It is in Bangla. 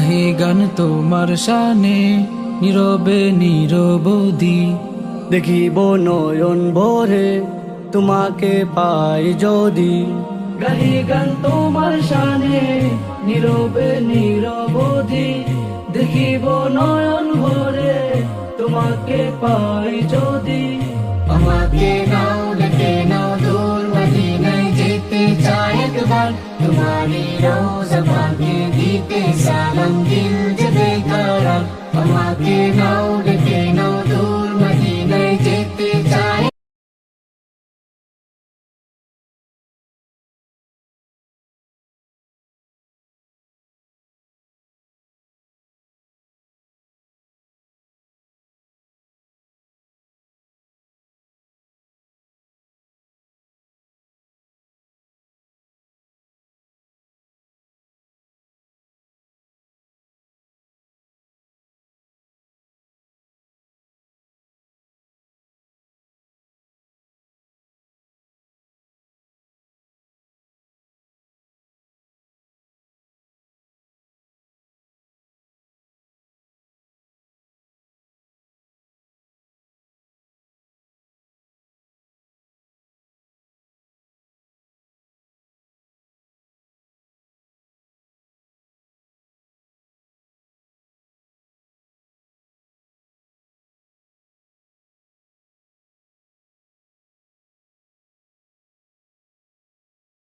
গাহি গান তোমার শানে নীরবে নিরবধি। দেখিব নয়ন ভরে তোমাকে পাই যদি। গাহি গান তোমার শানে নীরবে নিরবধি। দেখিব নয়ন ভরে তোমাকে পাই যদি। আমাকে নাও লেকে নাও দূর মদিনায় যেতে চাই একবার, তোমারি রোজা পাকে দিতে সালাম দিল যে বেকারার। আমাকে নাও